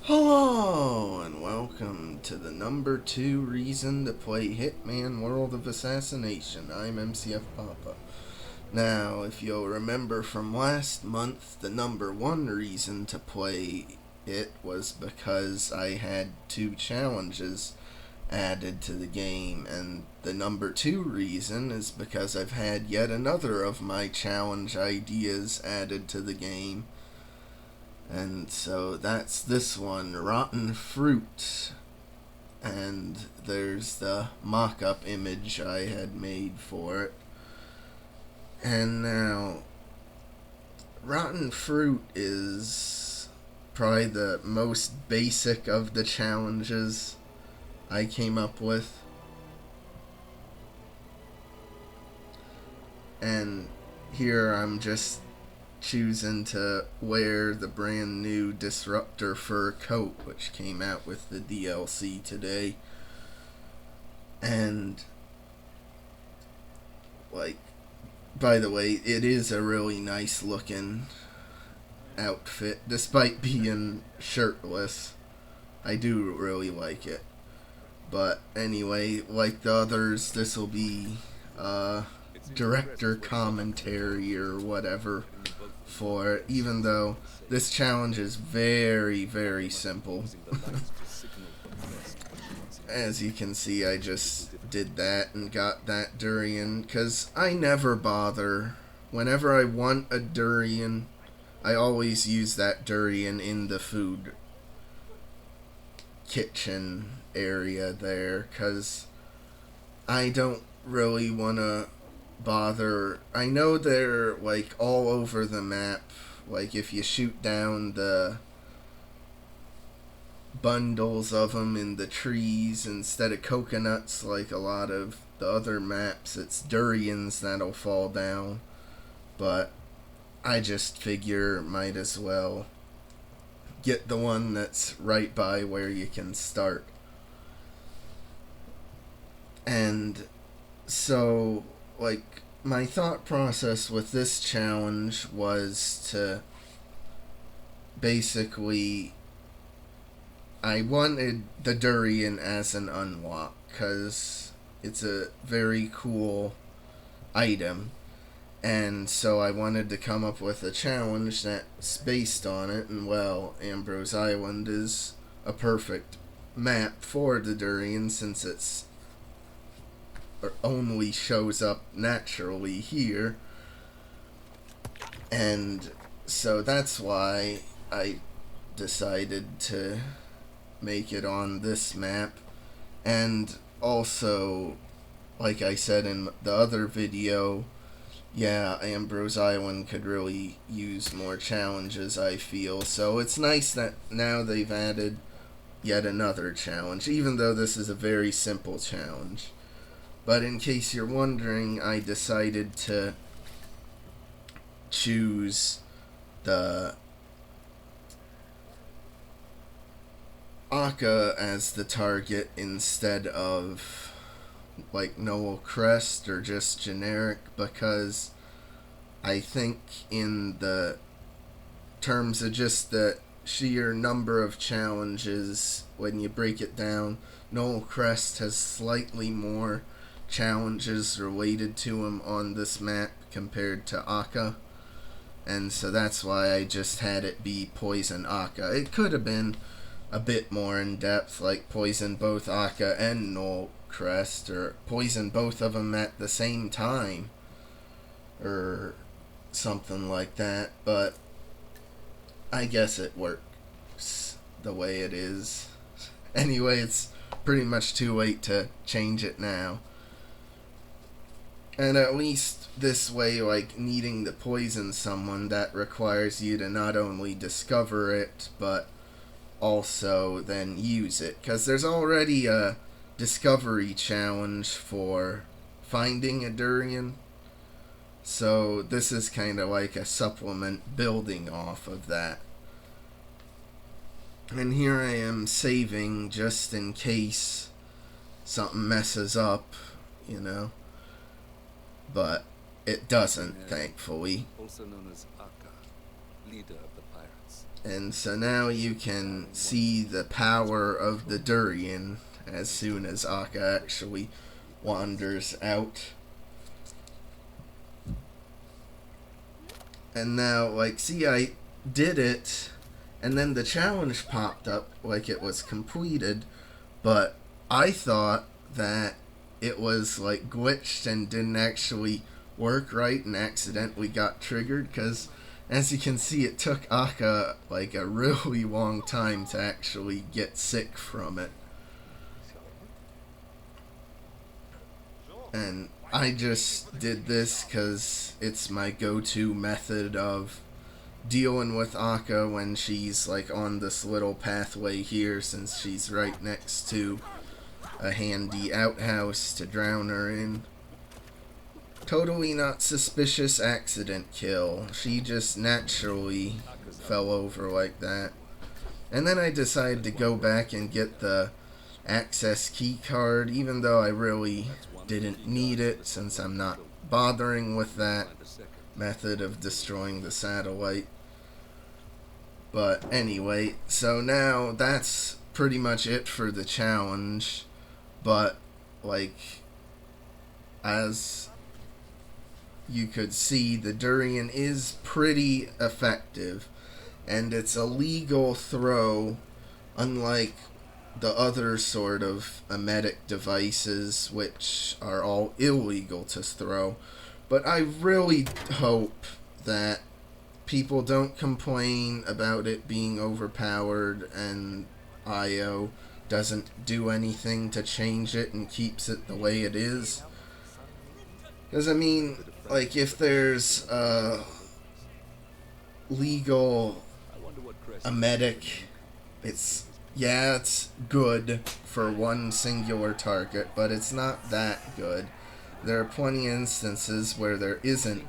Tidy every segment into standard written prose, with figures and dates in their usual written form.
Hello, and welcome to the number 2 reason to play Hitman World of Assassination. I'm MCFPapa. Now, if you'll remember from last month, the number 1 reason to play it was because I had 2 challenges added to the game, and the number 2 reason is because I've had yet another of my challenge ideas added to the game. And so that's this one, Rotten Fruit. And there's the mock-up image I had made for it. And now, Rotten Fruit is probably the most basic of the challenges I came up with. And here I'm just choosing to wear the brand new Disruptor fur coat, which came out with the DLC today. And, by the way, it is a really nice looking outfit, despite being shirtless. I do really like it. But anyway, like the others, this will be director commentary or whatever for it, even though this challenge is very, very simple. As you can see, I just did that and got that durian, because I never bother. Whenever I want a durian, I always use that durian in the food kitchen area there, because I don't really want to bother. I know they're all over the map. If you shoot down the bundles of them in the trees instead of coconuts, like a lot of the other maps, it's durians that'll fall down. But I just figure might as well get the one that's right by where you can start. And so, my thought process with this challenge was to basically, I wanted the durian as an unlock, because it's a very cool item. And so I wanted to come up with a challenge that's based on it, and Ambrose Island is a perfect map for the durian, since it's only shows up naturally here. And so that's why I decided to make it on this map. And also, like I said in the other video, Ambrose Island could really use more challenges, I feel. So it's nice that now they've added yet another challenge, even though this is a very simple challenge. But in case you're wondering, I decided to choose the Akka as the target instead of Noel Crest or just generic, because I think in the terms of just the sheer number of challenges, when you break it down, Noel Crest has slightly more challenges related to him on this map compared to Akka. And so that's why I just had it be Poison Akka. It could have been a bit more in depth, like poison both Akka and Noel Crest, or poison both of them at the same time, or something like that. But I guess it works the way it is. Anyway, it's pretty much too late to change it now. And at least this way, needing to poison someone, that requires you to not only discover it, but also then use it. Because there's already a discovery challenge for finding a durian. So this is kind of like a supplement building off of that. And here I am saving just in case something messes up, But it doesn't, thankfully. Also known as Akka, leader of the pirates. And so now you can see the power of the durian as soon as Akka actually wanders out. And now, like, see, I did it, and then the challenge popped up like it was completed, but I thought that it was, like, glitched and didn't actually work right and accidentally got triggered, because as you can see, it took Akka, like, a really long time to actually get sick from it. And I just did this because it's my go-to method of dealing with Akka when she's like on this little pathway here, since she's right next to a handy outhouse to drown her in. Totally not suspicious accident kill. She just naturally fell over like that. And then I decided to go back and get the access key card, even though I really didn't need it, since I'm not bothering with that method of destroying the satellite. But anyway, so now that's pretty much it for the challenge. But, like, as you could see, the durian is pretty effective, and it's a legal throw, unlike the other sort of emetic devices, which are all illegal to throw. But I really hope that people don't complain about it being overpowered and IO doesn't do anything to change it and keeps it the way it is. Because, I mean, like, if there's a legal emetic, it's good for one singular target, but it's not that good. There are plenty of instances where there isn't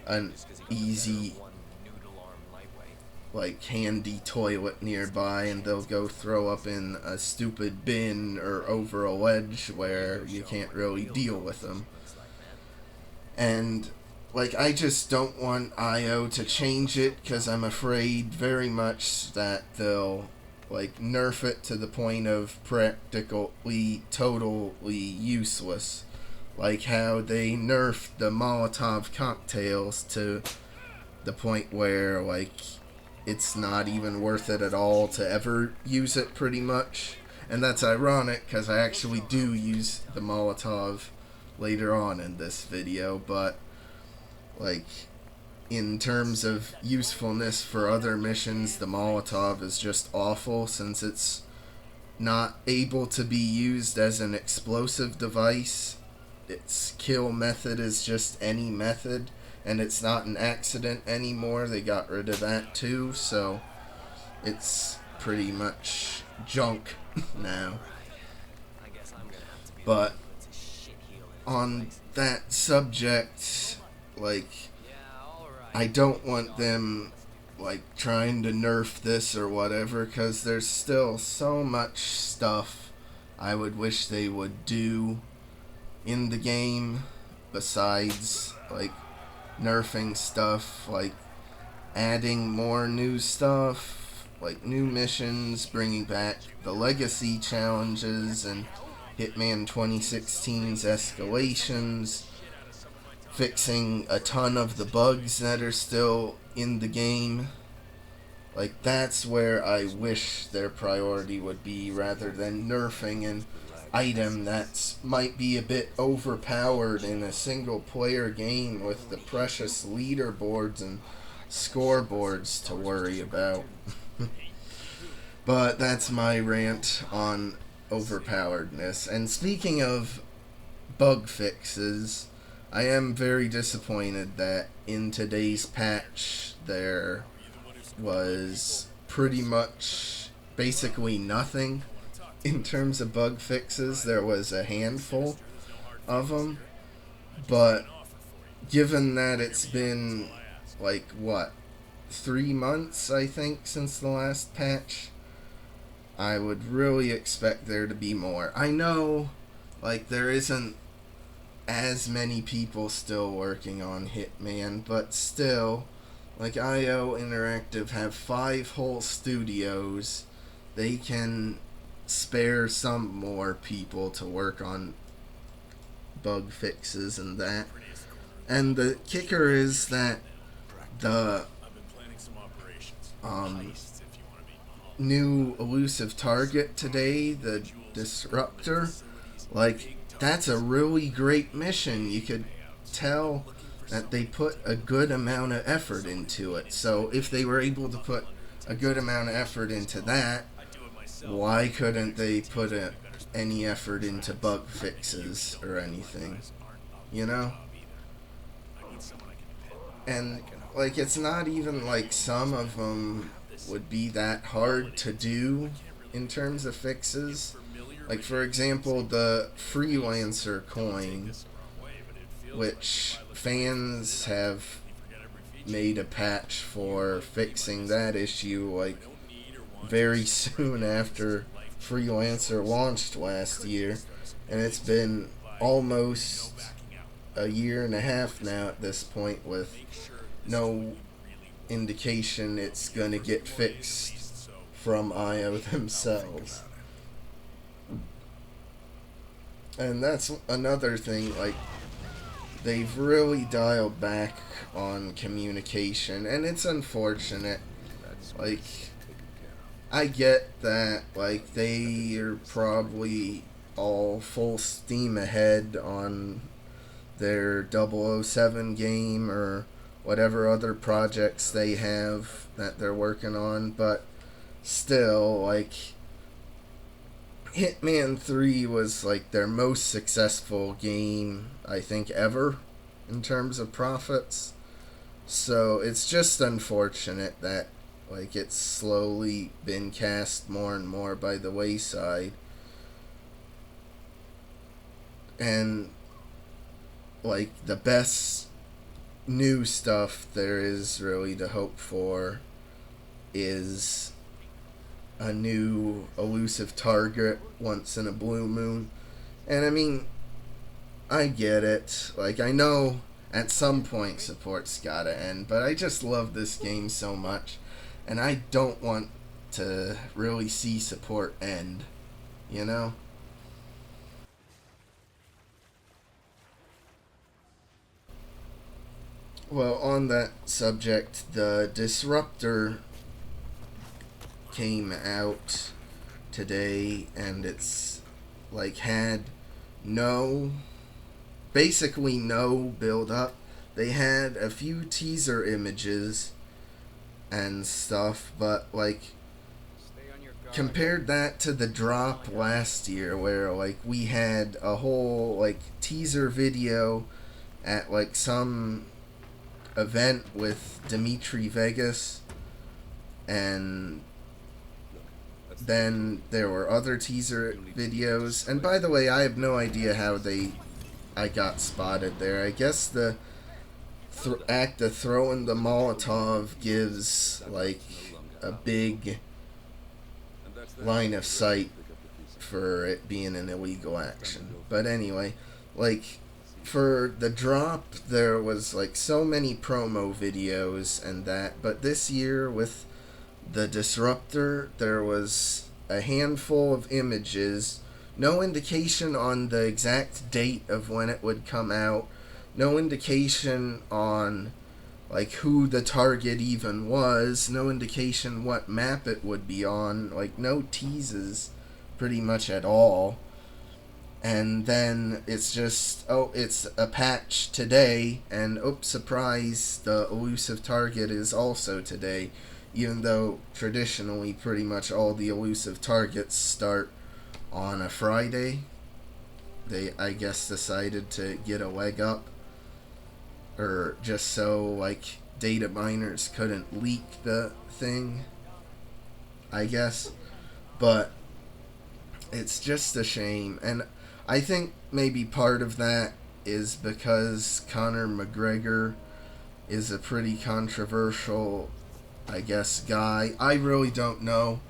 an easy, like, handy toilet nearby, and they'll go throw up in a stupid bin or over a ledge where you can't really deal with them. And, like, I just don't want IO to change it, because I'm afraid very much that they'll, like, nerf it to the point of practically totally useless. Like how they nerfed the Molotov cocktails to the point where, like, it's not even worth it at all to ever use it, pretty much. And that's ironic, because I actually do use the Molotov later on in this video, but, like, in terms of usefulness for other missions, the Molotov is just awful, since it's not able to be used as an explosive device. Its kill method is just any method, and it's not an accident anymore. They got rid of that too, so it's pretty much junk now. But on that subject, like, I don't want them, like, trying to nerf this or whatever, because there's still so much stuff I would wish they would do in the game besides, like, nerfing stuff, like adding more new stuff, like new missions, bringing back the legacy challenges and Hitman 2016's escalations, fixing a ton of the bugs that are still in the game. Like, that's where I wish their priority would be, rather than nerfing an item that might be a bit overpowered in a single player game with the precious leaderboards and scoreboards to worry about. But that's my rant on overpoweredness. And speaking of bug fixes, I am very disappointed that in today's patch there was pretty much basically nothing in terms of bug fixes. There was a handful of them, but given that it's been, like, what, 3 months, I think, since the last patch, I would really expect there to be more. I know, like, there isn't as many people still working on Hitman, but still, Like IO Interactive have 5 whole studios. They can spare some more people to work on bug fixes and that. And the kicker is that the um, new elusive target today, the Disruptor, like, that's a really great mission. You could tell that they put a good amount of effort into it. So if they were able to put a good amount of effort into that, why couldn't they put any effort into bug fixes or anything? You know? And, like, it's not even like some of them would be that hard to do in terms of fixes. Like, for example, the Freelancer coin, which fans have made a patch for fixing that issue, like, very soon after Freelancer launched last year. And it's been almost a year and a half now at this point with no indication it's gonna get fixed from IO themselves. And that's another thing, like, they've really dialed back on communication, and it's unfortunate. Like, I get that, like, they are probably all full steam ahead on their 007 game or whatever other projects they have that they're working on, but still, like, Hitman 3 was like their most successful game, I think, ever in terms of profits. So it's just unfortunate that, like, it's slowly been cast more and more by the wayside. And, like, the best new stuff there is really to hope for is a new elusive target once in a blue moon. And I mean, I get it. Like, I know at some point support's gotta end, but I just love this game so much, and I don't want to really see support end, you know? Well, on that subject, the Disruptor came out today, and it's like had basically no build up. They had a few teaser images and stuff, but, like, compared that to the drop last year where, like, we had a whole, like, teaser video at, like, some event with Dimitri Vegas, and then there were other teaser videos. And by the way, I have no idea how I got spotted there. I guess the act of throwing the Molotov gives, like, a big line of sight for it being an illegal action. But anyway, like, for the drop, there was, like, so many promo videos and that, but this year with the Disruptor, there was a handful of images, no indication on the exact date of when it would come out, no indication on, like, who the target even was, no indication what map it would be on, like, no teases pretty much at all. And then it's just, oh, it's a patch today, and oops, surprise, the elusive target is also today, even though traditionally pretty much all the elusive targets start on a Friday. They, I guess, decided to get a leg up, or just so, like, data miners couldn't leak the thing, I guess. But it's just a shame, and I think maybe part of that is because Conor McGregor is a pretty controversial, I guess, guy. I really don't know.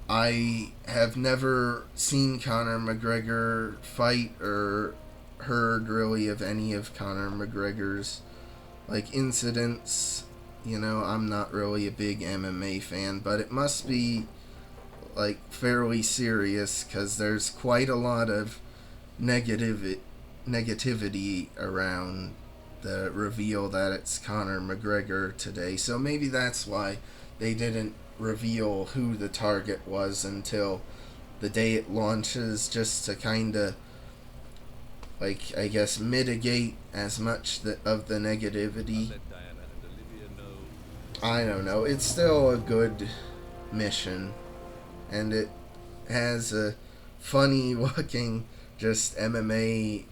I have never seen Conor McGregor fight or heard really of any of Conor McGregor's, like, incidents. You know, I'm not really a big MMA fan, but it must be like fairly serious because there's quite a lot of negative negativity around the reveal that it's Conor McGregor today. So maybe that's why they didn't reveal who the target was until the day it launches, just to kind of, like, I guess, mitigate as much of the negativity. I don't know. It's still a good mission, and it has a funny looking just MMA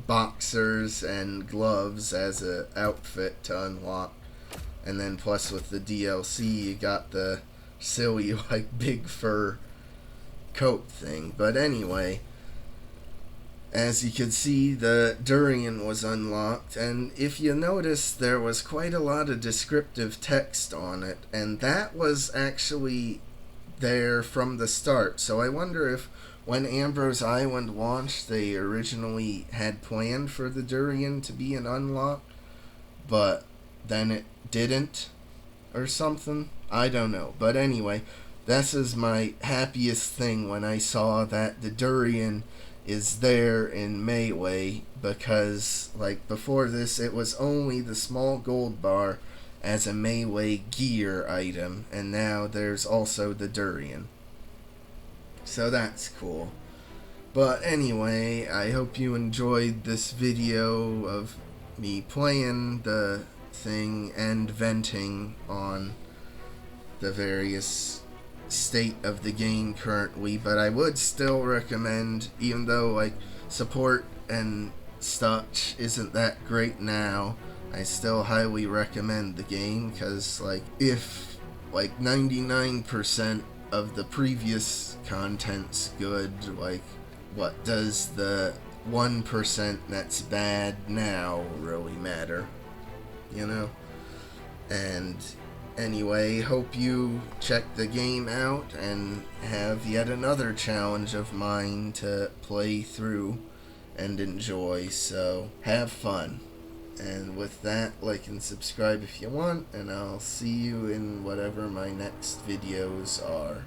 boxers and gloves as a outfit to unlock. And then plus with the DLC you got the silly like big fur coat thing. But anyway, as you could see, the durian was unlocked, and if you notice, there was quite a lot of descriptive text on it, and that was actually there from the start. So I wonder if when Ambrose Island launched, they originally had planned for the durian to be an unlock, but then it didn't, or something. I don't know. But anyway, this is my happiest thing when I saw that the durian is there in Melee, because like before this it was only the small gold bar as a Melee gear item, and now there's also the durian. So that's cool. But anyway, I hope you enjoyed this video of me playing the thing and venting on the various state of the game currently, but I would still recommend, even though like support and such isn't that great now, I still highly recommend the game, because like if like 99% of the previous content's good, like what does the 1% that's bad now really matter, you know? And anyway, hope you check the game out and have yet another challenge of mine to play through and enjoy, so have fun. And with that, like and subscribe if you want, and I'll see you in whatever my next videos are.